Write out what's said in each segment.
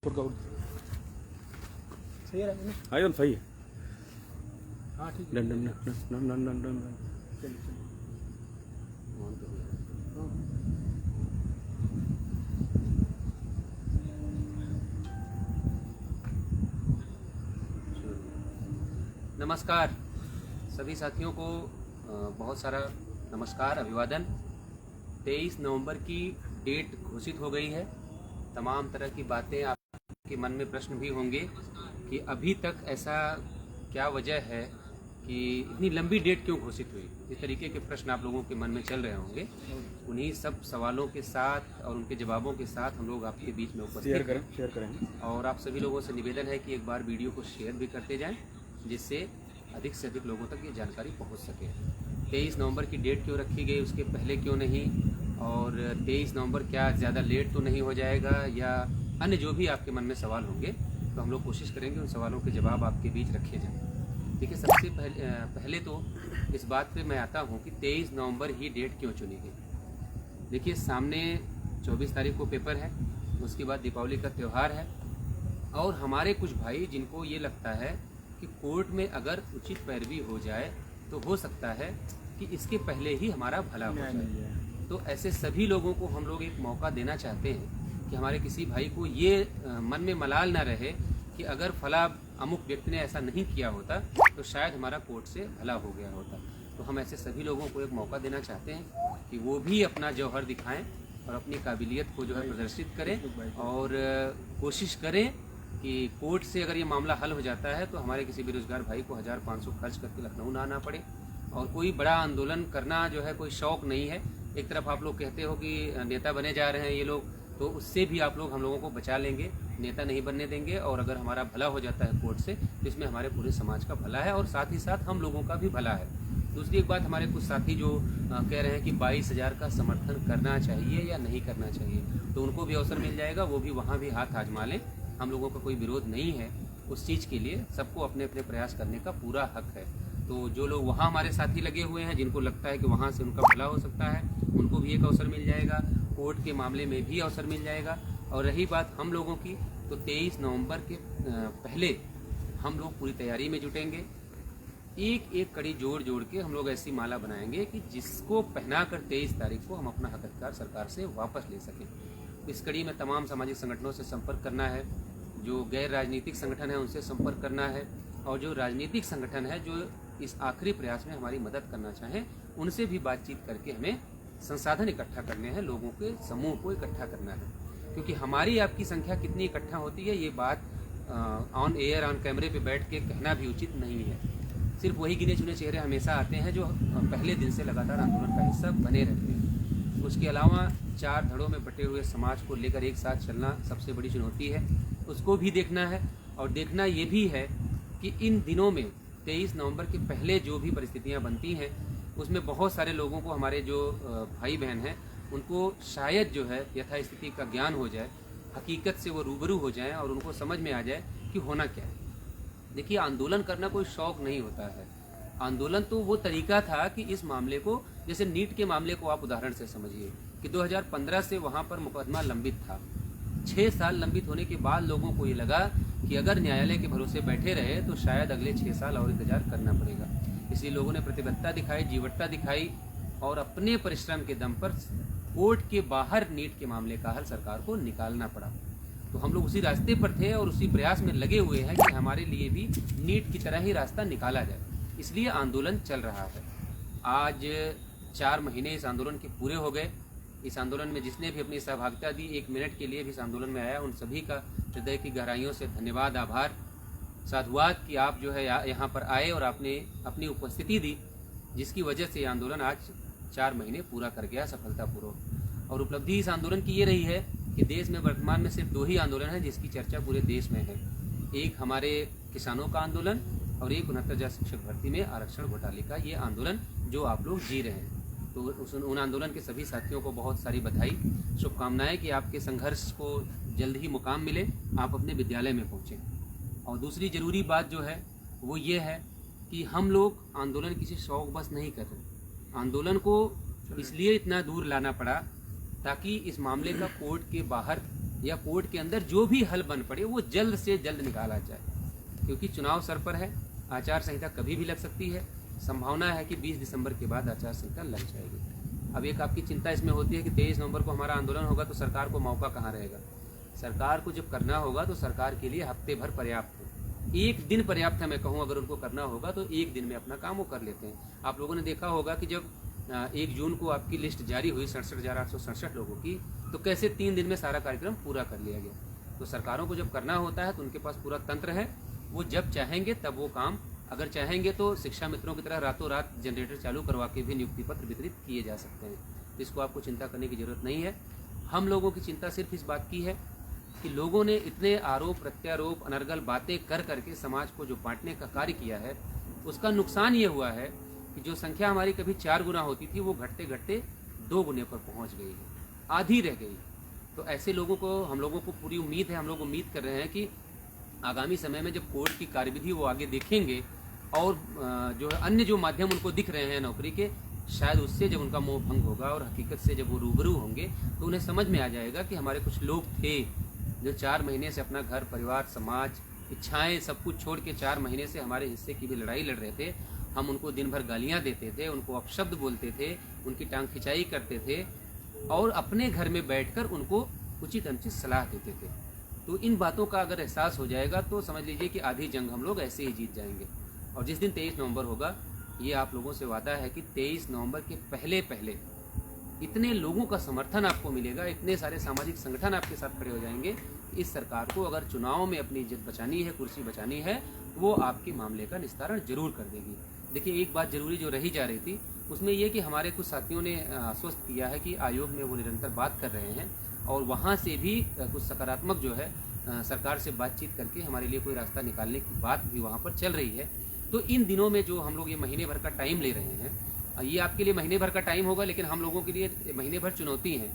सही है ना? हाँ एकदम सही है। हाँ ठीक है। Done done done done done done done. चलिए चलिए। नमस्कार सभी साथियों को बहुत सारा नमस्कार अभिवादन। 23 नवंबर की डेट घोषित हो गई है। तमाम तरह की बातें आपके मन में प्रश्न भी होंगे कि अभी तक ऐसा क्या वजह है कि इतनी लंबी डेट क्यों घोषित हुई। इस तरीके के प्रश्न आप लोगों के मन में चल रहे होंगे। उन्हीं सब सवालों के साथ और उनके जवाबों के साथ हम लोग आपके बीच में उपस्थित शेयर करेंगे और आप सभी लोगों से निवेदन है कि एक बार वीडियो को शेयर भी करते जाएं, जिससे अधिक से अधिक लोगों तक ये जानकारी पहुंच सके। 23 नवंबर की डेट क्यों रखी गई, उसके पहले क्यों नहीं, और 23 नवंबर क्या ज़्यादा लेट तो नहीं हो जाएगा, या अन्य जो भी आपके मन में सवाल होंगे तो हम लोग कोशिश करेंगे उन सवालों के जवाब आपके बीच रखे जाएँ। देखिए, सबसे पहले तो इस बात पे मैं आता हूँ कि 23 नवंबर ही डेट क्यों चुनी गई। देखिए, सामने 24 तारीख को पेपर है, उसके बाद दीपावली का त्यौहार है, और हमारे कुछ भाई जिनको ये लगता है कि कोर्ट में अगर उचित पैरवी हो जाए तो हो सकता है कि इसके पहले ही हमारा भला हो जाए। तो ऐसे सभी लोगों को हम लोग एक मौका देना चाहते हैं कि हमारे किसी भाई को ये मन में मलाल ना रहे कि अगर फला अमुक व्यक्ति ने ऐसा नहीं किया होता तो शायद हमारा कोर्ट से भला हो गया होता। तो हम ऐसे सभी लोगों को एक मौका देना चाहते हैं कि वो भी अपना जौहर दिखाएं और अपनी काबिलियत को जो है प्रदर्शित करें, और कोशिश करें कि कोर्ट से अगर ये मामला हल हो जाता है तो हमारे किसी बेरोजगार भाई को 1500 खर्च करके लखनऊ ना आना पड़े। और कोई बड़ा आंदोलन करना जो है कोई शौक नहीं है। एक तरफ आप लोग कहते हो कि नेता बने जा रहे हैं ये लोग, तो उससे भी आप लोग हम लोगों को बचा लेंगे, नेता नहीं बनने देंगे। और अगर हमारा भला हो जाता है कोर्ट से तो इसमें हमारे पूरे समाज का भला है और साथ ही साथ हम लोगों का भी भला है। दूसरी एक बात, हमारे कुछ साथी जो कह रहे हैं कि 22,000 का समर्थन करना चाहिए या नहीं करना चाहिए, तो उनको भी अवसर मिल जाएगा, वो भी वहाँ भी हाथ आजमा लें। हम लोगों का कोई विरोध नहीं है उस चीज़ के लिए, सबको अपने अपने प्रयास करने का पूरा हक है। तो जो लोग वहाँ हमारे साथी लगे हुए हैं, जिनको लगता है कि वहाँ से उनका भला हो सकता है, उनको भी एक अवसर मिल जाएगा, कोर्ट के मामले में भी अवसर मिल जाएगा। और रही बात हम लोगों की, तो 23 नवंबर के पहले हम लोग पूरी तैयारी में जुटेंगे। एक एक कड़ी जोड़ जोड़ के हम लोग ऐसी माला बनाएंगे कि जिसको पहनाकर 23 तारीख को हम अपना हक अधिकार सरकार से वापस ले सकें। इस कड़ी में तमाम सामाजिक संगठनों से संपर्क करना है, जो गैर राजनीतिक संगठन है उनसे संपर्क करना है, और जो राजनीतिक संगठन है जो इस आखिरी प्रयास में हमारी मदद करना चाहें उनसे भी बातचीत करके हमें संसाधन इकट्ठा करने हैं, लोगों के समूह को इकट्ठा करना है। क्योंकि हमारी आपकी संख्या कितनी इकट्ठा होती है ये बात ऑन एयर ऑन कैमरे पे बैठ के कहना भी उचित नहीं है। सिर्फ वही गिने चुने चेहरे हमेशा आते हैं जो पहले दिन से लगातार आंदोलन का हिस्सा बने रहते हैं। उसके अलावा 4 धड़ों में बटे हुए समाज को लेकर एक साथ चलना सबसे बड़ी चुनौती है, उसको भी देखना है। और देखना ये भी है कि इन दिनों में 23 नवंबर के पहले जो भी परिस्थितियां बनती हैं उसमें बहुत सारे लोगों को, हमारे जो भाई बहन हैं उनको शायद जो है यथास्थिति का ज्ञान हो जाए, हकीकत से वो रूबरू हो जाएं और उनको समझ में आ जाए कि होना क्या है। देखिए, आंदोलन करना कोई शौक नहीं होता है। आंदोलन तो वो तरीका था कि इस मामले को, जैसे नीट के मामले को आप उदाहरण से समझिए कि 2015 से वहाँ पर मुकदमा लंबित था। 6 साल लंबित होने के बाद लोगों को ये लगा कि अगर न्यायालय के भरोसे बैठे रहे तो शायद अगले 6 साल और इंतजार करना पड़ेगा। इसलिए लोगों ने प्रतिबद्धता दिखाई, जीवटता दिखाई, और अपने परिश्रम के दम पर कोर्ट के बाहर नीट के मामले का हल सरकार को निकालना पड़ा। तो हम लोग उसी रास्ते पर थे और उसी प्रयास में लगे हुए हैं कि हमारे लिए भी नीट की तरह ही रास्ता निकाला जाए। इसलिए आंदोलन चल रहा है। आज 4 महीने इस आंदोलन के पूरे हो गए। इस आंदोलन में जिसने भी अपनी सहभागिता दी, 1 मिनट के लिए भी इस आंदोलन में आया, उन सभी का हृदय की गहराइयों से धन्यवाद, आभार, साधुवाद कि आप जो है यहाँ पर आए और आपने अपनी उपस्थिति दी, जिसकी वजह से ये आंदोलन आज 4 महीने पूरा कर गया सफलतापूर्वक। और उपलब्धि इस आंदोलन की ये रही है कि देश में वर्तमान में सिर्फ 2 ही आंदोलन हैं जिसकी चर्चा पूरे देश में है। एक हमारे किसानों का आंदोलन और एक 69,000 शिक्षक भर्ती में आरक्षण घोटाले का ये आंदोलन जो आप लोग जी रहे हैं। तो उन आंदोलन के सभी साथियों को बहुत सारी बधाई, शुभकामनाएं कि आपके संघर्ष को जल्द ही मुकाम मिले, आप अपने विद्यालय में पहुँचें। और दूसरी ज़रूरी बात जो है वो ये है कि हम लोग आंदोलन किसी शौक बस नहीं कर रहे। आंदोलन को इसलिए इतना दूर लाना पड़ा ताकि इस मामले का कोर्ट के बाहर या कोर्ट के अंदर जो भी हल बन पड़े वो जल्द से जल्द निकाला जाए, क्योंकि चुनाव सर पर है। आचार संहिता कभी भी लग सकती है। संभावना है कि 20 दिसंबर के बाद आचार संहिता लग जाएगी। अब एक आपकी चिंता इसमें होती है कि 23 नवंबर को हमारा आंदोलन होगा तो सरकार को मौका कहाँ रहेगा। सरकार को जब करना होगा तो सरकार के लिए हफ्ते भर पर्याप्त है, एक दिन पर्याप्त है। मैं कहूँ अगर उनको करना होगा तो एक दिन में अपना काम वो कर लेते हैं। आप लोगों ने देखा होगा कि जब 1 जून को आपकी लिस्ट जारी हुई 67,867 लोगों की, तो कैसे 3 दिन में सारा कार्यक्रम पूरा कर लिया गया। तो सरकारों को जब करना होता है तो उनके पास पूरा तंत्र है, वो जब चाहेंगे तब वो काम, अगर चाहेंगे तो शिक्षा मित्रों की तरह रातों रात जनरेटर चालू करवा के भी नियुक्ति पत्र वितरित किए जा सकते हैं। तो इसको आपको चिंता करने की जरूरत नहीं है। हम लोगों की चिंता सिर्फ इस बात की है कि लोगों ने इतने आरोप प्रत्यारोप अनर्गल बातें कर करके समाज को जो बांटने का कार्य किया है, उसका नुकसान ये हुआ है कि जो संख्या हमारी कभी 4 गुना होती थी वो घटते घटते 2 गुने पर पहुंच गई है, आधी रह गई। तो ऐसे लोगों को, हम लोगों को पूरी उम्मीद है, हम लोग उम्मीद कर रहे हैं कि आगामी समय में जब कोर्ट की कार्यविधि वो आगे देखेंगे और जो है अन्य जो माध्यम उनको दिख रहे हैं नौकरी के, शायद उससे जब उनका मोह भंग होगा और हकीकत से जब वो रूबरू होंगे तो उन्हें समझ में आ जाएगा कि हमारे कुछ लोग थे जो 4 महीने से अपना घर परिवार समाज इच्छाएं सब कुछ छोड़ के 4 महीने से हमारे हिस्से की भी लड़ाई लड़ रहे थे। हम उनको दिन भर गालियां देते थे, उनको अपशब्द बोलते थे, उनकी टांग खिंचाई करते थे और अपने घर में बैठकर उनको उचित अनुचित सलाह देते थे। तो इन बातों का अगर एहसास हो जाएगा तो समझ लीजिए कि आधी जंग हम लोग ऐसे ही जीत जाएंगे। और जिस दिन 23 नवंबर होगा, ये आप लोगों से वादा है कि 23 नवंबर के पहले पहले इतने लोगों का समर्थन आपको मिलेगा, इतने सारे सामाजिक संगठन आपके साथ खड़े हो जाएंगे। इस सरकार को अगर चुनाव में अपनी इज्जत बचानी है, कुर्सी बचानी है, वो आपके मामले का निस्तारण जरूर कर देगी। देखिए, एक बात जरूरी जो रही जा रही थी उसमें ये कि हमारे कुछ साथियों ने आश्वस्त किया है कि आयोग में वो निरंतर बात कर रहे हैं और वहाँ से भी कुछ सकारात्मक जो है सरकार से बातचीत करके हमारे लिए कोई रास्ता निकालने की बात भी वहाँ पर चल रही है। तो इन दिनों में जो हम लोग ये महीने भर का टाइम ले रहे हैं, ये आपके लिए महीने भर का टाइम होगा, लेकिन हम लोगों के लिए महीने भर चुनौती है।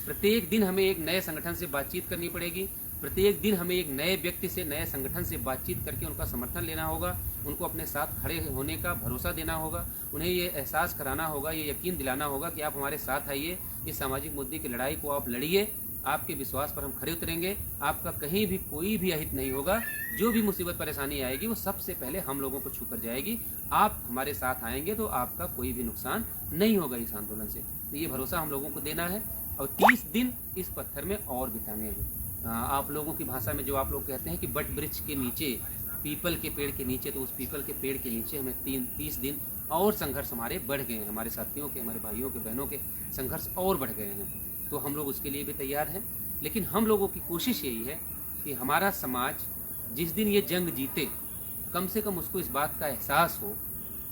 प्रत्येक दिन हमें एक नए संगठन से बातचीत करनी पड़ेगी, प्रत्येक दिन हमें एक नए व्यक्ति से, नए संगठन से बातचीत करके उनका समर्थन लेना होगा, उनको अपने साथ खड़े होने का भरोसा देना होगा, उन्हें ये एहसास कराना होगा, ये यकीन दिलाना होगा कि आप हमारे साथ आइए, इस सामाजिक मुद्दे की लड़ाई को आप लड़िए, आपके विश्वास पर हम खड़े उतरेंगे, आपका कहीं भी कोई भी अहित नहीं होगा। जो भी मुसीबत परेशानी आएगी वो सबसे पहले हम लोगों को छू कर जाएगी। आप हमारे साथ आएंगे तो आपका कोई भी नुकसान नहीं होगा इस आंदोलन से। तो ये भरोसा हम लोगों को देना है और 30 दिन इस पत्थर में और बिताने हैं। आप लोगों की भाषा में जो आप लोग कहते हैं कि बट वृक्ष के नीचे, पीपल के पेड़ के नीचे, तो उस पीपल के पेड़ के नीचे हमें 30 दिन और संघर्ष हमारे बढ़ गए हैं, हमारे साथियों के, हमारे भाइयों के, बहनों के संघर्ष और बढ़ गए हैं। तो हम लोग उसके लिए भी तैयार हैं। लेकिन हम लोगों की कोशिश यही है कि हमारा समाज जिस दिन ये जंग जीते, कम से कम उसको इस बात का एहसास हो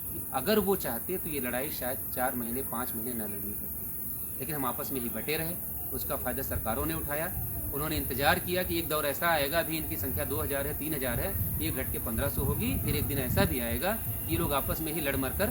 कि अगर वो चाहते तो ये लड़ाई शायद 4 महीने 5 महीने न लड़नी पड़ती, लेकिन हम आपस में ही बटे रहे। उसका फ़ायदा सरकारों ने उठाया। उन्होंने इंतजार किया कि एक दौर ऐसा आएगा, अभी इनकी संख्या 2000 है, 3000 है, ये घट के 1500 होगी। फिर एक दिन ऐसा भी आएगा ये लोग आपस में ही लड़ मर कर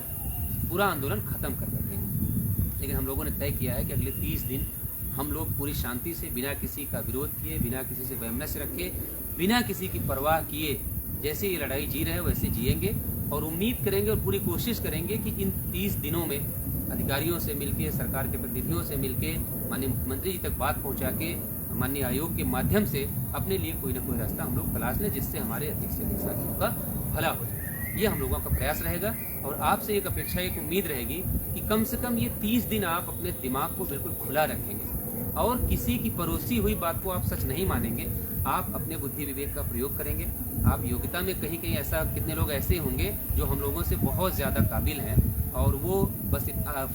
पूरा आंदोलन ख़त्म कर देंगे। लेकिन हम लोगों ने तय किया है कि अगले 30 दिन हम लोग पूरी शांति से, बिना किसी का विरोध किए, बिना किसी से वैमनस्य रखे, बिना किसी की परवाह किए, जैसे ये लड़ाई जी रहे हैं वैसे जिएंगे। और उम्मीद करेंगे और पूरी कोशिश करेंगे कि इन 30 दिनों में अधिकारियों से मिलके, सरकार के प्रतिनिधियों से मिलके, माननीय मुख्यमंत्री जी तक बात पहुंचा के, माननीय आयोग के माध्यम से अपने लिए कोई ना कोई रास्ता हम लोग तलाश लें, जिससे हमारे अधिक से अधिक साथियों का भला हो जाए। ये हम लोगों का प्रयास रहेगा। और आपसे एक अपेक्षा, एक उम्मीद रहेगी कि कम से कम ये 30 दिन आप अपने दिमाग को बिल्कुल खुला रखेंगे और किसी की परोसी हुई बात को आप सच नहीं मानेंगे। आप अपने बुद्धि विवेक का प्रयोग करेंगे। आप योग्यता में कहीं कहीं ऐसा, कितने लोग ऐसे होंगे जो हम लोगों से बहुत ज़्यादा काबिल हैं और वो बस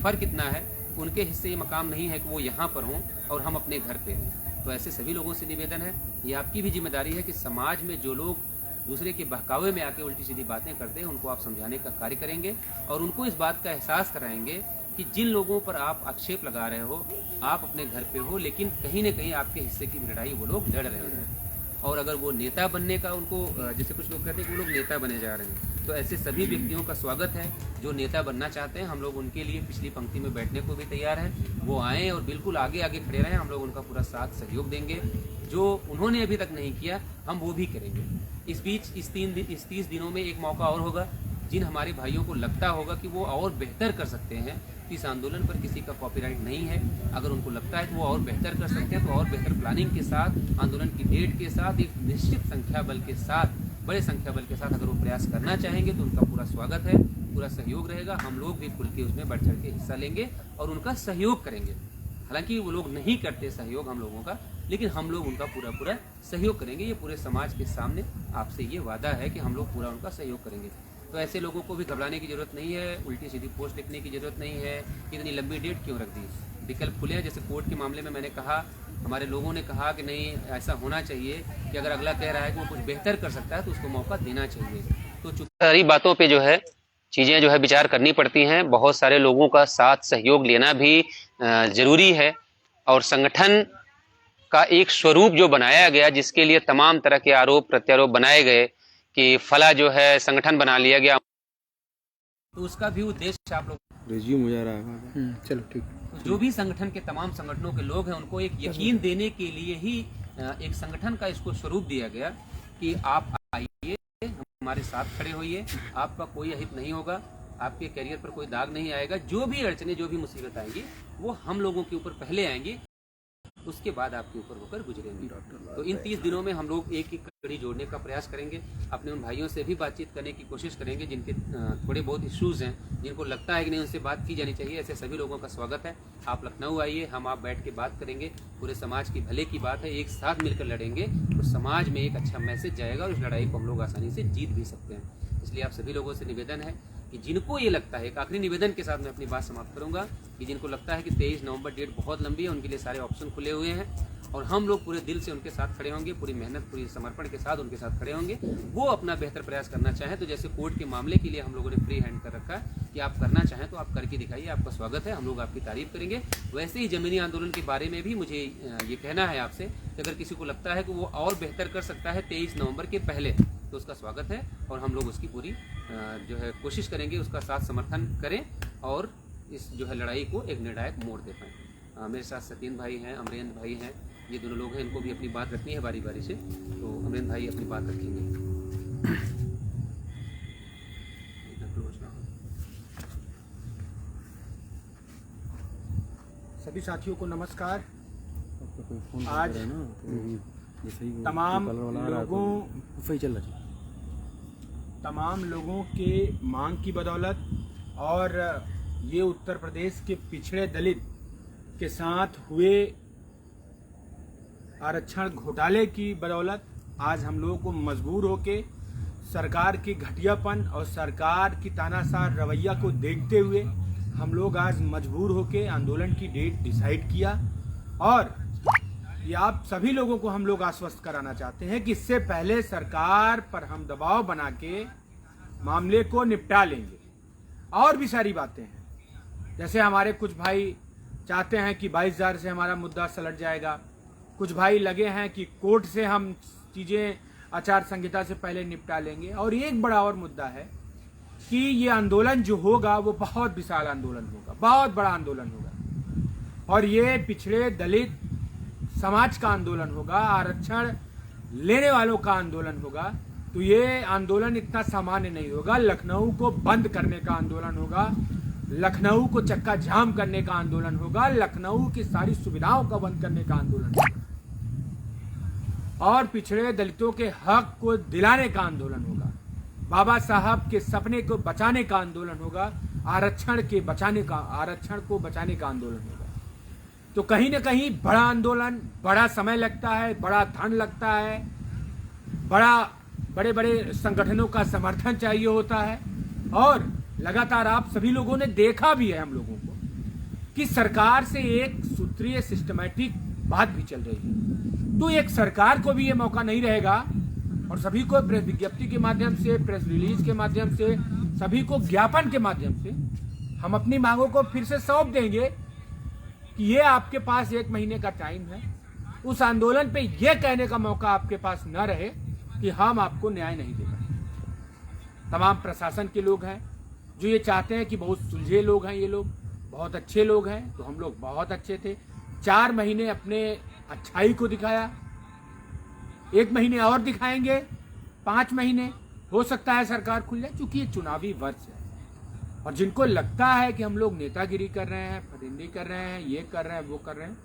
फ़र्क इतना है, उनके हिस्से ये मकाम नहीं है कि वो यहाँ पर हों और हम अपने घर पे हैं। तो ऐसे सभी लोगों से निवेदन है, ये आपकी भी जिम्मेदारी है कि समाज में जो लोग दूसरे के बहकावे में आके उल्टी सीधी बातें करते हैं उनको आप समझाने का कार्य करेंगे और उनको इस बात का एहसास कराएंगे कि जिन लोगों पर आप आक्षेप लगा रहे हो, आप अपने घर पे हो, लेकिन कहीं न कहीं आपके हिस्से की लड़ाई वो लोग लड़ रहे हैं। और अगर वो नेता बनने का उनको, जैसे कुछ लोग कहते हैं कि वो लोग नेता बने जा रहे हैं, तो ऐसे सभी व्यक्तियों का स्वागत है जो नेता बनना चाहते हैं। हम लोग उनके लिए पिछली पंक्ति में बैठने को भी तैयार हैं। वो आएँ और बिल्कुल आगे आगे खड़े रहें। हम लोग उनका पूरा साथ सहयोग देंगे। जो उन्होंने अभी तक नहीं किया हम वो भी करेंगे। इस बीच इस 30 दिनों में एक मौका और होगा जिन हमारे भाइयों को लगता होगा कि वो और बेहतर कर सकते हैं, इस आंदोलन पर किसी का कॉपीराइट नहीं है। अगर उनको लगता है कि वो और बेहतर कर सकते हैं तो और बेहतर प्लानिंग के साथ, आंदोलन की डेट के साथ, एक निश्चित संख्या बल के साथ, बड़े संख्या बल के साथ अगर वो प्रयास करना चाहेंगे तो उनका पूरा स्वागत है, पूरा सहयोग रहेगा। हम लोग भी खुल के उसमें बढ़ चढ़ के हिस्सा लेंगे और उनका सहयोग करेंगे। हालांकि वो लोग नहीं करते सहयोग हम लोगों का, लेकिन हम लोग उनका पूरा सहयोग करेंगे। ये पूरे समाज के सामने आपसे ये वादा है कि हम लोग पूरा उनका सहयोग करेंगे। तो ऐसे लोगों को भी घबराने की जरूरत नहीं है, उल्टी सीधी पोस्ट लिखने की जरूरत नहीं है। इतनी लंबी डेट क्यों रख दी? विकल्प खुले हैं। जैसे कोर्ट के मामले में मैंने कहा, हमारे लोगों ने कहा कि नहीं, ऐसा होना चाहिए कि अगर अगला कह रहा है कि वो कुछ बेहतर कर सकता है तो उसको मौका देना चाहिए। तो सारी बातों पे जो है चीज़ें जो है विचार करनी पड़ती हैं। बहुत सारे लोगों का साथ सहयोग लेना भी ज़रूरी है। और संगठन का एक स्वरूप जो बनाया गया, जिसके लिए तमाम तरह के आरोप प्रत्यारोप बनाए गए कि फला जो है संगठन बना लिया गया, तो उसका भी उद्देश्य आप लोग रिज्यूम हो जा रहा है। चलो ठीक। जो भी संगठन के तमाम संगठनों के लोग हैं उनको एक यकीन देने के लिए ही एक संगठन का इसको स्वरूप दिया गया कि आप आइए, हमारे साथ खड़े होइए, आपका कोई अहित नहीं होगा, आपके करियर पर कोई दाग नहीं आएगा। जो भी अड़चने, जो भी मुसीबत आएंगी वो हम लोगों के ऊपर पहले आएंगी, उसके बाद आपके ऊपर होकर गुजरेंगी। तो इन 30 दिनों में हम लोग एक एक कड़ी जोड़ने का प्रयास करेंगे। अपने उन भाइयों से भी बातचीत करने की कोशिश करेंगे जिनके थोड़े बहुत इश्यूज़ हैं, जिनको लगता है कि नहीं उनसे बात की जानी चाहिए। ऐसे सभी लोगों का स्वागत है। आप लखनऊ आइए, हम आप बैठ के बात करेंगे। पूरे समाज की भले की बात है, एक साथ मिलकर लड़ेंगे तो समाज में एक अच्छा मैसेज जाएगा और इस लड़ाई को हम लोग आसानी से जीत भी सकते हैं। इसलिए आप सभी लोगों से निवेदन है कि जिनको ये लगता है, एक आखिरी निवेदन के साथ मैं अपनी बात समाप्त करूंगा, कि जिनको लगता है कि 23 नवंबर डेट बहुत लंबी है, उनके लिए सारे ऑप्शन खुले हुए हैं और हम लोग पूरे दिल से उनके साथ खड़े होंगे, पूरी मेहनत, पूरी समर्पण के साथ उनके साथ खड़े होंगे। वो अपना बेहतर प्रयास करना चाहें तो जैसे कोर्ट के मामले के लिए हम लोगों ने फ्री हैंड कर रखा है कि आप करना चाहें तो आप करके दिखाइए, आपका स्वागत है, हम लोग आपकी तारीफ करेंगे। वैसे ही जमीनी आंदोलन के बारे में भी मुझे ये कहना है आपसे कि अगर किसी को लगता है कि वो और बेहतर कर सकता है 23 नवंबर के पहले, तो उसका स्वागत है और हम लोग उसकी पूरी जो है कोशिश करेंगे, उसका साथ समर्थन करें और इस जो है लड़ाई को एक निर्णायक मोड़ दे पाएँ। मेरे साथ सतीन भाई हैं, अमरेंद्र भाई हैं, ये दोनों लोग हैं, इनको भी अपनी बात रखनी है बारी बारी से। तो अमरेंद्र भाई अपनी बात रखेंगे। सभी साथियों को नमस्कार। कोई फोन आज तमाम लोगों तमाम लोगों के मांग की बदौलत और ये उत्तर प्रदेश के पिछड़े दलित के साथ हुए आरक्षण घोटाले की बदौलत आज हम लोगों को मजबूर होके सरकार की घटियापन और सरकार की तानाशाह रवैया को देखते हुए हम लोग आज मजबूर होके आंदोलन की डेट डिसाइड किया। और ये आप सभी लोगों को हम लोग आश्वस्त कराना चाहते हैं कि इससे पहले सरकार पर हम दबाव बना के मामले को निपटा लेंगे। और भी सारी बातें हैं, जैसे हमारे कुछ भाई चाहते हैं कि 22,000 से हमारा मुद्दा सलट जाएगा, कुछ भाई लगे हैं कि कोर्ट से हम चीज़ें आचार संहिता से पहले निपटा लेंगे। और एक बड़ा और मुद्दा है कि ये आंदोलन जो होगा वो बहुत विशाल आंदोलन होगा, बहुत बड़ा आंदोलन होगा और ये पिछड़े दलित समाज का आंदोलन होगा, आरक्षण लेने वालों का आंदोलन होगा। तो ये आंदोलन इतना सामान्य नहीं होगा। लखनऊ को बंद करने का आंदोलन होगा, लखनऊ को चक्का जाम करने का आंदोलन होगा, लखनऊ की सारी सुविधाओं का बंद करने का आंदोलन होगा और पिछड़े दलितों के हक को दिलाने का आंदोलन होगा, बाबा साहब के सपने को बचाने का आंदोलन होगा, आरक्षण को बचाने का आंदोलन होगा। तो कहीं ना कहीं बड़ा आंदोलन, बड़ा समय लगता है, बड़ा धन लगता है, बड़े बड़े संगठनों का समर्थन चाहिए होता है। और लगातार आप सभी लोगों ने देखा भी है हम लोगों को कि सरकार से एक सूत्रीय सिस्टमैटिक बात भी चल रही है। तो एक सरकार को भी ये मौका नहीं रहेगा और सभी को प्रेस विज्ञप्ति के माध्यम से, प्रेस रिलीज के माध्यम से, सभी को ज्ञापन के माध्यम से हम अपनी मांगों को फिर से सौंप देंगे कि ये आपके पास 1 महीने का टाइम है। उस आंदोलन पे ये कहने का मौका आपके पास न रहे कि हम आपको न्याय नहीं दे पाए। तमाम प्रशासन के लोग हैं जो ये चाहते हैं कि बहुत सुलझे लोग हैं, ये लोग बहुत अच्छे लोग हैं, तो हम लोग बहुत अच्छे थे। 4 महीने अपने अच्छाई को दिखाया, 1 महीने और दिखाएंगे, 5 महीने हो सकता है सरकार खुल जाए, क्योंकि ये चुनावी वर्ष है। और जिनको लगता है कि हम लोग नेतागिरी कर रहे हैं, फरिंदी कर रहे हैं, ये कर रहे हैं, वो कर रहे हैं,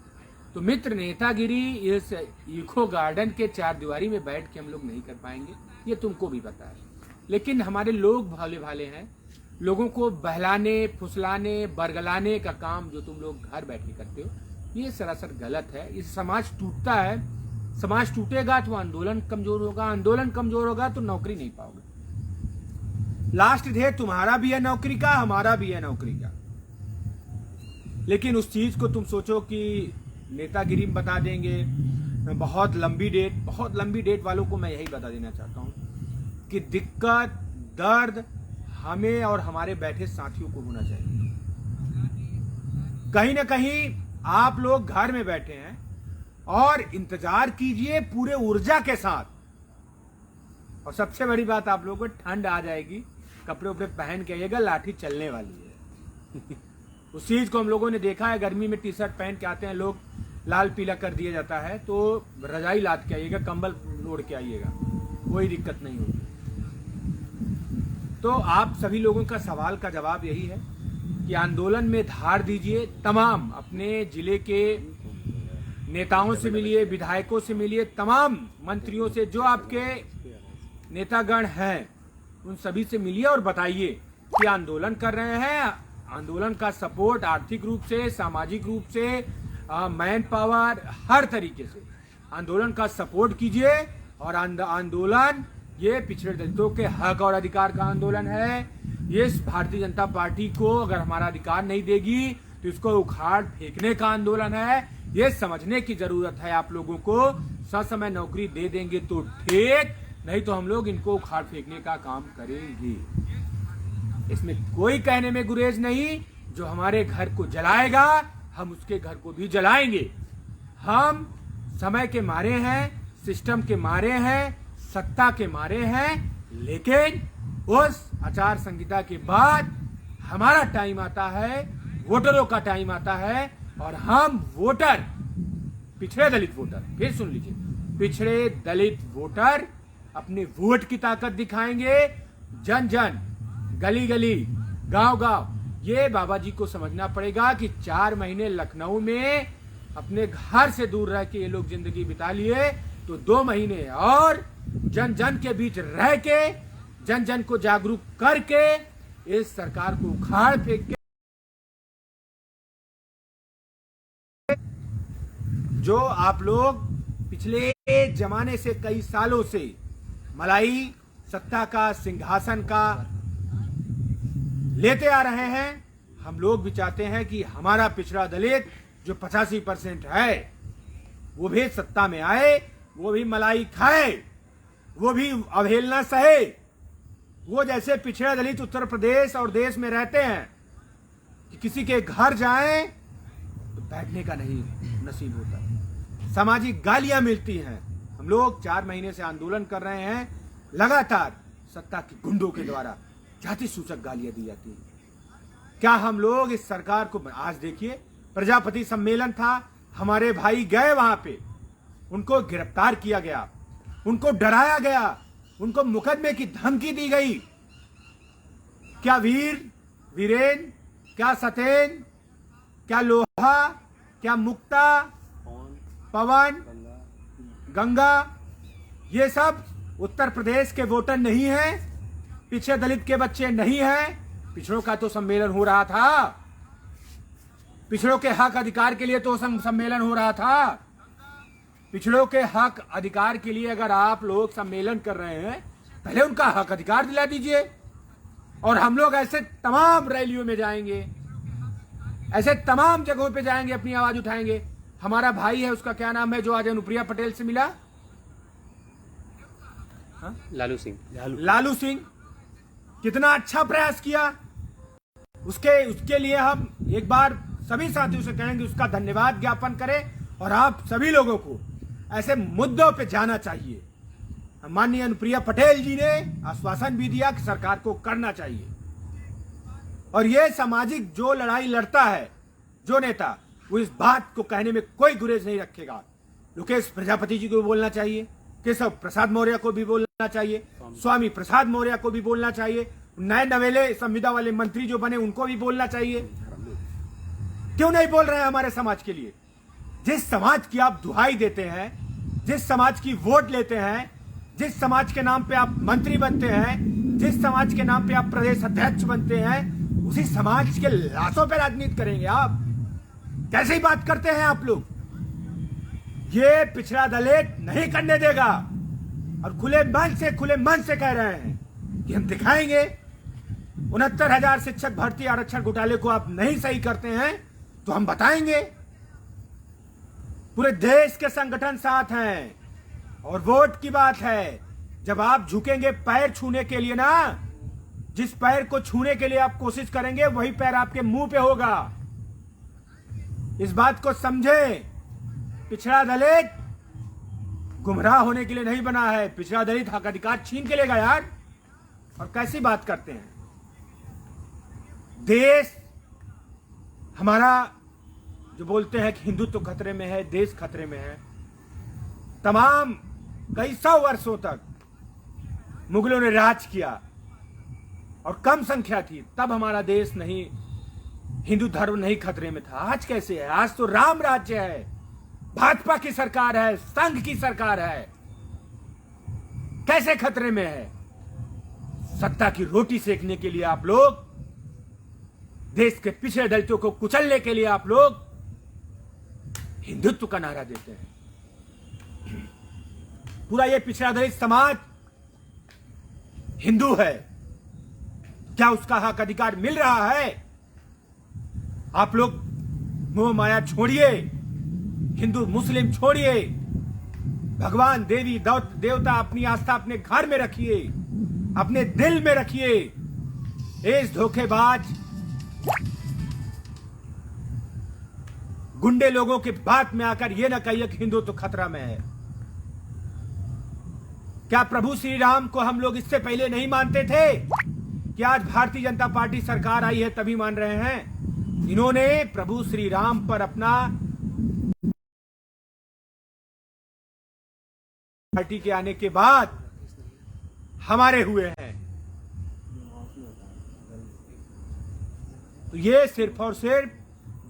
तो मित्र नेतागिरी इस इको गार्डन के चार दीवारी में बैठ के हम लोग नहीं कर पाएंगे, ये तुमको भी पता है। लेकिन हमारे लोग भले भाले हैं, लोगों को बहलाने, फुसलाने, बरगलाने का काम जो तुम लोग घर बैठ के करते हो, ये सरासर गलत है। इस समाज टूटता है, समाज टूटेगा तो आंदोलन कमजोर होगा, आंदोलन कमजोर होगा तो नौकरी नहीं पाओगे। लास्ट डे तुम्हारा भी है नौकरी का, हमारा भी है नौकरी का। लेकिन उस चीज को तुम सोचो कि नेतागिरी में बता देंगे, बहुत लंबी डेट वालों को मैं यही बता देना चाहता हूं कि दिक्कत, दर्द हमें और हमारे बैठे साथियों को होना चाहिए। कहीं ना कहीं आप लोग घर में बैठे हैं और इंतजार कीजिए पूरे ऊर्जा के साथ। और सबसे बड़ी बात, आप लोगों को ठंड आ जाएगी, कपड़े उपड़े पहन के आइएगा, लाठी चलने वाली है। उस चीज को हम लोगों ने देखा है, गर्मी में टी शर्ट पहन के आते हैं लोग, लाल पीला कर दिया जाता है, तो रजाई लाद के आइएगा, कंबल ओढ़ के आइएगा, कोई दिक्कत नहीं होगी। तो आप सभी लोगों का सवाल का जवाब यही है कि आंदोलन में धार दीजिए, तमाम अपने जिले के नेताओं से मिलिए, विधायकों से मिलिए, तमाम मंत्रियों से, जो आपके नेतागण हैं उन सभी से मिलिए और बताइए कि आंदोलन कर रहे हैं। आंदोलन का सपोर्ट आर्थिक रूप से, सामाजिक रूप से, मैन पावर, हर तरीके से आंदोलन का सपोर्ट कीजिए। और आंदोलन ये पिछड़े दलितों के हक और अधिकार का आंदोलन है। ये भारतीय जनता पार्टी को अगर हमारा अधिकार नहीं देगी तो इसको उखाड़ फेंकने का आंदोलन है। ये समझने की जरूरत है आप लोगों को। ससमय नौकरी दे देंगे तो ठीक, नहीं तो हम लोग इनको उखाड़ फेंकने का काम करेंगे। इसमें कोई कहने में गुरेज नहीं। जो हमारे घर को जलाएगा हम उसके घर को भी जलाएंगे। हम समय के मारे हैं, सिस्टम के मारे हैं, सत्ता के मारे हैं, लेकिन उस आचार संहिता के बाद हमारा टाइम आता है, वोटरों का टाइम आता है। और हम वोटर, पिछड़े दलित वोटर, फिर सुन लीजिए, पिछड़े दलित वोटर अपने वोट की ताकत दिखाएंगे। जन जन, गली गली, गांव गांव, ये बाबा जी को समझना पड़ेगा कि 4 महीने लखनऊ में अपने घर से दूर रह के ये लोग जिंदगी बिता लिए, तो 2 महीने और जन जन के बीच रह के, जन जन को जागरूक करके इस सरकार को उखाड़ फेंक के, जो आप लोग पिछले जमाने से कई सालों से मलाई सत्ता का, सिंहासन का लेते आ रहे हैं, हम लोग भी चाहते हैं कि हमारा पिछड़ा दलित जो 85% है वो भी सत्ता में आए, वो भी मलाई खाए, वो भी अवहेलना सहे। वो जैसे पिछड़ा दलित उत्तर प्रदेश और देश में रहते हैं कि किसी के घर जाएं तो बैठने का नहीं नसीब होता, सामाजिक गालियां मिलती हैं। हम लोग 4 महीने से आंदोलन कर रहे हैं, लगातार सत्ता के गुंडों के द्वारा जाति सूचक गालियां दी जाती हैं। क्या हम लोग इस सरकार को, आज देखिए प्रजापति सम्मेलन था, हमारे भाई गए वहां पे, उनको गिरफ्तार किया गया, उनको डराया गया, उनको मुकदमे की धमकी दी गई। क्या वीर, वीरेन, क्या सतेन, क्या लोहा, क्या मुक्ता, पवन, गंगा, ये सब उत्तर प्रदेश के वोटर नहीं हैं, पिछड़े दलित के बच्चे नहीं हैं। पिछड़ों का तो सम्मेलन हो रहा था, पिछड़ों के हक अधिकार के लिए तो सम्मेलन हो रहा था। पिछड़ों के हक अधिकार के लिए अगर आप लोग सम्मेलन कर रहे हैं, पहले उनका हक अधिकार दिला दीजिए। और हम लोग ऐसे तमाम रैलियों में जाएंगे, ऐसे तमाम जगहों पे जाएंगे, अपनी आवाज उठाएंगे। हमारा भाई है, उसका क्या नाम है, जो आज अनुप्रिया पटेल से मिला, लालू सिंह, लालू सिंह, कितना अच्छा प्रयास किया। उसके लिए हम एक बार सभी साथियों से कहेंगे उसका धन्यवाद ज्ञापन करें। और आप सभी लोगों को ऐसे मुद्दों पे जाना चाहिए। माननीय अनुप्रिया पटेल जी ने आश्वासन भी दिया कि सरकार को करना चाहिए। और ये सामाजिक जो लड़ाई लड़ता है जो नेता, वो इस बात को कहने में कोई गुरेज नहीं रखेगा। लोकेश प्रजापति जी को भी बोलना चाहिए, केशव प्रसाद मौर्य को भी बोलना चाहिए, स्वामी प्रसाद मौर्य को भी बोलना चाहिए, नए नवेले संविदा वाले मंत्री जो बने उनको भी बोलना चाहिए। क्यों नहीं बोल रहे हैं हमारे समाज के लिए? जिस समाज की आप दुहाई देते हैं, जिस समाज की वोट लेते हैं, जिस समाज के नाम पे आप मंत्री बनते हैं, जिस समाज के नाम पे आप प्रदेश अध्यक्ष बनते हैं, उसी समाज के लाशों पे राजनीति करेंगे आप? कैसी बात करते हैं आप लोग? ये पिछड़ा दलित नहीं करने देगा और खुले मन से कह रहे हैं कि हम दिखाएंगे। 69,000 शिक्षक भर्ती आरक्षण घोटाले को आप नहीं सही करते हैं तो हम बताएंगे। पूरे देश के संगठन साथ हैं और वोट की बात है। जब आप झुकेंगे पैर छूने के लिए ना, जिस पैर को छूने के लिए आप कोशिश करेंगे वही पैर आपके मुंह पे होगा। इस बात को समझे। पिछड़ा दलित गुमराह होने के लिए नहीं बना है। पिछड़ा दलित हक अधिकार छीन के लेगा यार। और कैसी बात करते हैं? देश हमारा जो बोलते हैं कि हिंदुत्व खतरे में है, देश खतरे में है। तमाम कई 100 वर्षों तक मुगलों ने राज किया और कम संख्या थी, तब हमारा देश नहीं, हिंदू धर्म नहीं खतरे में था। आज कैसे है? आज तो राम राज्य है, भाजपा की सरकार है, संघ की सरकार है। कैसे खतरे में है? सत्ता की रोटी सेकने के लिए आप लोग, देश के पिछड़े दलितों को कुचलने के लिए आप लोग हिंदुत्व का नारा देते हैं। पूरा ये पिछड़ा दलित समाज हिंदू है, क्या उसका हक अधिकार मिल रहा है? आप लोग मोह माया छोड़िए, हिंदू मुस्लिम छोड़िए, भगवान देवी देवता अपनी आस्था अपने घर में रखिए, अपने दिल में रखिए। इस धोखेबाज गुंडे लोगों की बात में आकर यह ना कहिए कि हिंदू तो खतरा में है। क्या प्रभु श्री राम को हम लोग इससे पहले नहीं मानते थे कि आज भारतीय जनता पार्टी सरकार आई है तभी मान रहे हैं? इन्होंने प्रभु श्री राम पर अपना पार्टी के आने के बाद हमारे हुए हैं। तो ये सिर्फ और सिर्फ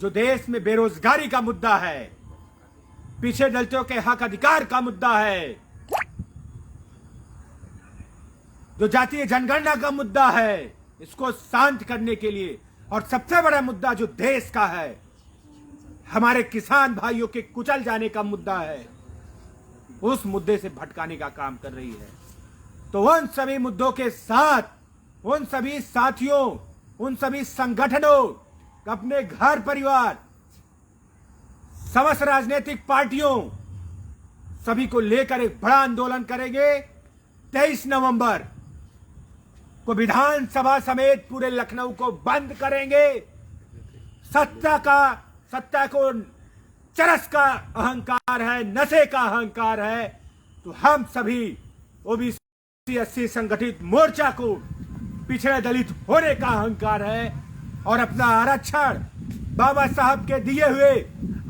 जो देश में बेरोजगारी का मुद्दा है, पीछे दलितों के हक अधिकार का मुद्दा है, जो जातीय जनगणना का मुद्दा है, इसको शांत करने के लिए, और सबसे बड़ा मुद्दा जो देश का है, हमारे किसान भाइयों के कुचल जाने का मुद्दा है, उस मुद्दे से भटकाने का काम कर रही है। तो उन सभी मुद्दों के साथ, उन सभी साथियों, उन सभी संगठनों, अपने घर परिवार, समस्त राजनीतिक पार्टियों, सभी को लेकर एक बड़ा आंदोलन करेंगे। 23 नवंबर को विधानसभा समेत पूरे लखनऊ को बंद करेंगे। सत्ता को चरस का अहंकार है, नशे का अहंकार है। तो हम सभी ओबीसी एससी संगठित मोर्चा को पिछड़े दलित होने का अहंकार है और अपना आरक्षण, बाबा साहब के दिए हुए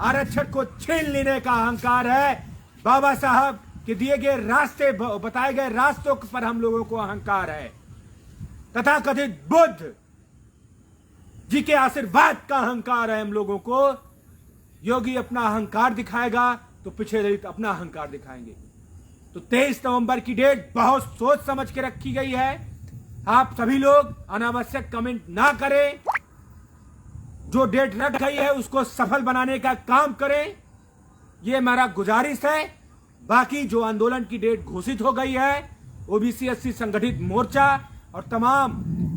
आरक्षण को छीन लेने का अहंकार है। बाबा साहब के दिए गए रास्ते, बताए गए रास्तों पर हम लोगों को अहंकार है। तथाकथित बुद्ध जी के आशीर्वाद का अहंकार है हम लोगों को। योगी अपना अहंकार दिखाएगा तो पिछड़े दलित अपना अहंकार दिखाएंगे। तो 23 नवंबर की डेट बहुत सोच समझ के रखी गई है। आप सभी लोग अनावश्यक कमेंट ना करें। जो डेट रख गई है उसको सफल बनाने का काम करें, ये हमारा गुजारिश है। बाकी जो आंदोलन की डेट घोषित हो गई है, ओबीसी एससी संगठित मोर्चा और तमाम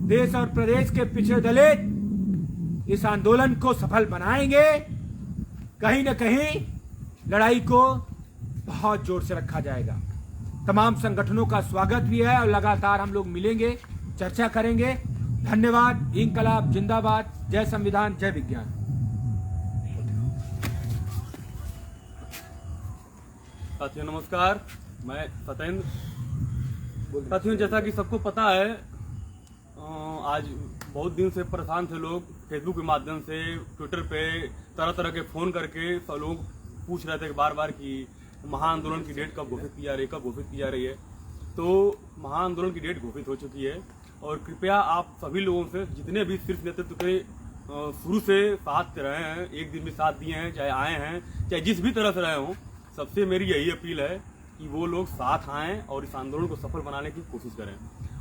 देश और प्रदेश के पिछड़े दलित इस आंदोलन को सफल बनाएंगे। कहीं न कहीं लड़ाई को बहुत जोर से रखा जाएगा। तमाम संगठनों का स्वागत भी है और लगातार हम लोग मिलेंगे, चर्चा करेंगे। धन्यवाद। इंकलाब जिंदाबाद। जय संविधान, जय विज्ञान। साथियों नमस्कार, मैं सत्येंद्र। साथियों जैसा कि सबको पता है, आज बहुत दिन से परेशान थे लोग। फेसबुक के माध्यम से, ट्विटर पे तरह तरह के फोन करके सब लोग पूछ रहे थे बार बार कि महाआंदोलन की डेट कब घोषित की जा रही है, कब घोषित की जा रही है। तो महाआंदोलन की डेट घोषित हो चुकी है और कृपया आप सभी लोगों से, जितने भी शीर्ष नेतृत्व के शुरू से साथ रहे हैं, एक दिन भी साथ दिए हैं, चाहे आए हैं, चाहे जिस भी तरह से रहे हों, सबसे मेरी यही अपील है कि वो लोग साथ आएं और इस आंदोलन को सफल बनाने की कोशिश करें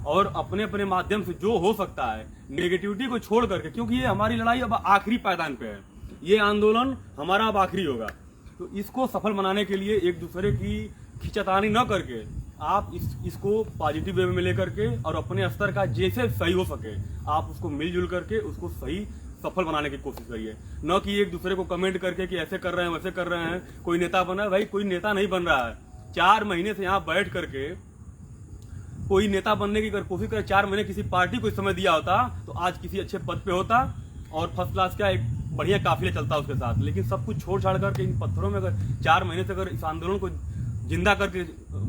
और अपने अपने माध्यम से जो हो सकता है नेगेटिविटी को छोड़ करके, क्योंकि ये हमारी लड़ाई अब आखिरी पायदान पे है, ये आंदोलन हमारा अब आखिरी होगा, तो इसको सफल बनाने के लिए एक दूसरे की खिंचातानी न करके आप इसको पॉजिटिव वे में लेकर के और अपने स्तर का जैसे सही हो सके आप उसको मिलजुल करके उसको सही सफल बनाने की कोशिश करिए, न कि एक दूसरे को कमेंट करके कि ऐसे कर रहे हैं वैसे कर रहे हैं, कोई नेता बना है। भाई कोई नेता नहीं बन रहा है, 4 महीने से यहाँ बैठ करके कोई नेता बनने की अगर कोशिश करे, 4 महीने किसी पार्टी को समय दिया होता तो आज किसी अच्छे पद पे होता और फर्स्ट क्लास का एक बढ़िया काफिले चलता उसके साथ। लेकिन सब कुछ छोड़ छाड़ करके इन पत्थरों में अगर 4 महीने से अगर इस आंदोलन को जिंदा करके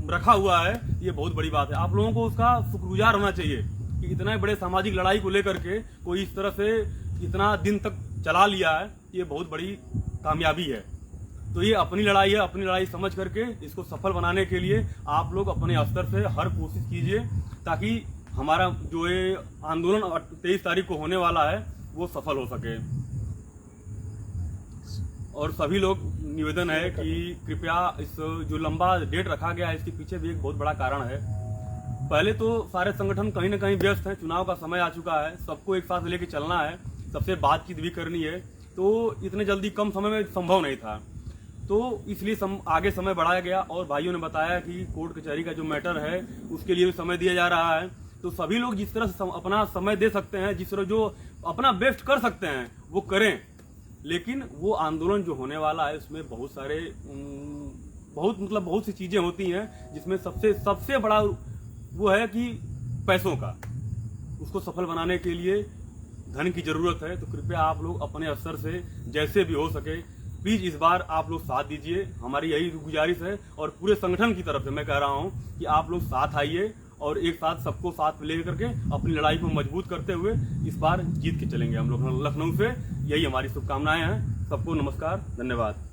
रखा हुआ है, ये बहुत बड़ी बात है। आप लोगों को उसका शुक्रगुजार होना चाहिए कि इतना बड़े सामाजिक लड़ाई को लेकर के कोई इस तरह से इतना दिन तक चला लिया है, ये बहुत बड़ी कामयाबी है। तो ये अपनी लड़ाई है, अपनी लड़ाई समझ करके इसको सफल बनाने के लिए आप लोग अपने स्तर से हर कोशिश कीजिए ताकि हमारा जो ये आंदोलन 23 तारीख को होने वाला है वो सफल हो सके। और सभी लोग निवेदन है कि कृपया इस जो लंबा डेट रखा गया है इसके पीछे भी एक बहुत बड़ा कारण है। पहले तो सारे संगठन कहीं ना कहीं व्यस्त हैं, चुनाव का समय आ चुका है, सबको एक साथ लेके चलना है, सबसे बातचीत भी करनी है, तो इतने जल्दी कम समय में संभव नहीं था, तो इसलिए आगे समय बढ़ाया गया। और भाइयों ने बताया कि कोर्ट कचहरी का जो मैटर है उसके लिए भी समय दिया जा रहा है। तो सभी लोग जिस तरह से अपना समय दे सकते हैं, जिस तरह जो अपना बेस्ट कर सकते हैं वो करें। लेकिन वो आंदोलन जो होने वाला है उसमें बहुत सारे बहुत सी चीजें होती हैं, जिसमें सबसे बड़ा वो है कि पैसों का, उसको सफल बनाने के लिए धन की जरूरत है। तो कृपया आप लोग अपने स्तर से जैसे भी हो सके प्लीज इस बार आप लोग साथ दीजिए, हमारी यही गुजारिश है। और पूरे संगठन की तरफ से मैं कह रहा हूं कि आप लोग साथ आइए और एक साथ सबको साथ लेकर के अपनी लड़ाई को मजबूत करते हुए इस बार जीत के चलेंगे हम लोग लखनऊ से। यही हमारी शुभकामनाएं हैं। सबको नमस्कार, धन्यवाद।